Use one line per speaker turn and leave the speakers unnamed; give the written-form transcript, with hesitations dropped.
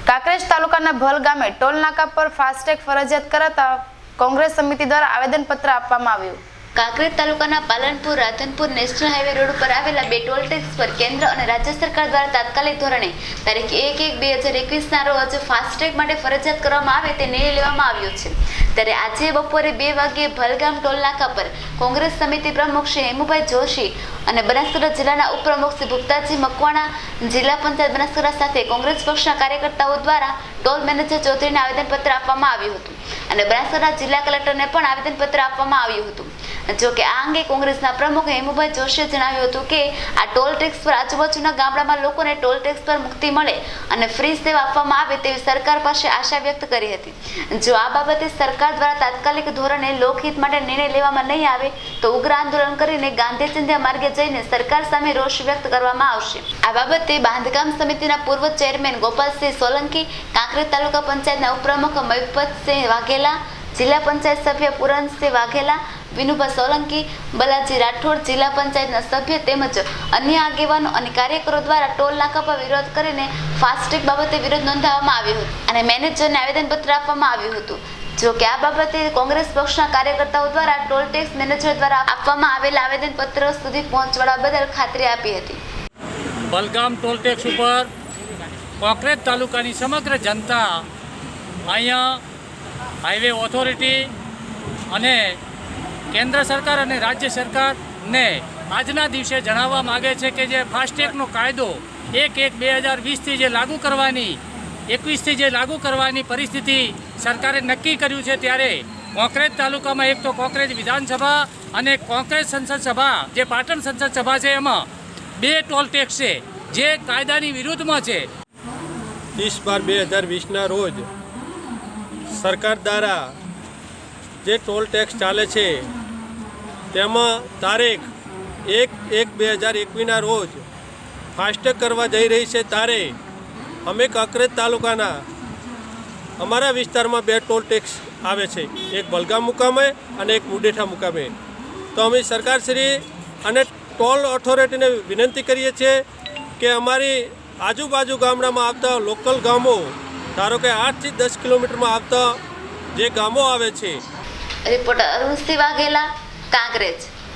કાંકરેજ તાલુકાના ભલ ગામે ટોલ નાકા પર ફાસ્ટેગ ફરજિયાત કરાતા કોંગ્રેસ સમિતિ દ્વારા આવેદનપત્ર આપવામાં આવ્યું।
કાંકરેજ તાલુકાના Palanpur Radhanpur national highway road ઉપર આવેલા બે ટોલ ટેક્સ પર કેન્દ્ર અને રાજ્ય સરકાર દ્વારા તાત્કાલિક ધોરણે તારીખ 1/1/2021 ના રોજ ફાસ્ટેગ માટે ફરજિયાત કરવામાં આવે તે નિર્ણય લેવામાં આવ્યો છે। ત્યારે આજે બપોરે 2 વાગ્યે ભલગામ ટોલ નાકા પર કોંગ્રેસ સમિતિ પ્રમુખ શ્રી હેમુભાઈ જોશી અને બનાસકાંઠા જિલ્લાના ઉપપ્રમુખ શ્રી ભુક્તાજી મકવાણા, જિલ્લા પંચાયત બનાસકાંઠા સાથે કોંગ્રેસ પક્ષના કાર્યકર્તાઓ દ્વારા ટોલ મેનેજર ચૌધરીને આવેદનપત્ર આપવામાં આવ્યું હતું અને બનાસકાંઠા જિલ્લા કલેક્ટરને પણ આવેદનપત્ર આપવામાં આવ્યું હતું। જો કે આ અંગે કોંગ્રેસના પ્રમુખ હેમુભાઈ જોશીએ જણાવ્યું હતું કે આ ટોલ ટેક્સ પર આજુબાજુના ગામડામાં લોકોને ટોલ ટેક્સ પર મુક્તિ મળે અને ફ્રી સેવા આપવામાં આવે તેવી સરકાર પાસે આશા વ્યક્ત કરી હતી। જો આ બાબતે સરકાર દ્વારા તાત્કાલિક ધોરણે લોકહિત માટે નિર્ણય લેવામાં નહીં આવે તો ઉગ્ર આંદોલન કરીને ગાંધી ચિંધ્યા માર્ગે જઈને સરકાર સામે રોષ વ્યક્ત કરવામાં આવશે। આ બાબતે બાંધકામ સમિતિના પૂર્વ ચેરમેન ગોપાલસિંહ સોલંકી, કાંકરેજ તાલુકા પંચાયતના ઉપપ્રમુખ મહિપતસિંહ વાઘેલા, જિલ્લા પંચાયત સભ્ય પુરનસિંહ વાઘેલા, વિનુભા સોલંકી, બલાજી રાઠોડ, જિલ્લા પંચાયતના સભ્ય તેમજ અન્ય આગેવાનો અને કાર્યકરો દ્વારા ટોલ નાકા પર વિરોધ કરીને ફાસ્ટેગ બાબતે વિરોધ નોંધાવવામાં આવ્યો હતો અને મેનેજરને આવેદનપત્ર આપવામાં આવ્યું હતું। જો કે આ બાબતે કોંગ્રેસ પક્ષના કાર્યકર્તાઓ દ્વારા ટોલ ટેક્સ મેનેજર દ્વારા આપવામાં આવેલા આવેદનપત્ર સુધી પહોંચવા બદલ ખાતરી આપી હતી।
ભલગામ ટોલ ટેક્સ ઉપર કાંકરેજ તાલુકાની સમગ્ર જનતા અહીંયા હાઈવે ઓથોરિટી અને કેન્દ્ર સરકાર અને રાજ્ય સરકારને આજના દિવસે જણાવવા માગે છે કે જે ફાસ્ટેગનો કાયદો 1/1/2020થી જે લાગુ કરવાની પરિસ્થિતિ સરકારે નક્કી કર્યું છે, ત્યારે કાંકરેજ તાલુકામાં એક તો કાંકરેજ વિધાનસભા અને કાંકરેજ સંસદ સભા જે પાટણ સંસદ સભા છે એમાં 2 ટોલ ટેક્સ છે જે કાયદાની વિરુદ્ધમાં છે।
30/12/2020ના રોજ સરકાર દ્વારા જે ટોલ ટેક્સ ચાલે છે તેમાં તારીખ 1/1/2021ના રોજ ફાસ્ટેગ કરવા જઈ રહી છે। ત્યારે અમે કાંકરેજ તાલુકાના અમારા વિસ્તારમાં 2 ટોલ ટેક્સ આવે છે, એક ભલગામ મુકામે અને એક મુડેઠા મુકામે। તો અમે સરકારશ્રી અને ટોલ ઓથોરિટીને વિનંતી કરીએ છીએ કે અમારી આજુબાજુ ગામડામાં આવતા લોકલ ગામો, ધારો કે 8થી 10 કિલોમીટરમાં આવતા જે ગામો આવે છે।
રિપોર્ટર અરુણસિંહ વાઘેલા, કાંકરેજ।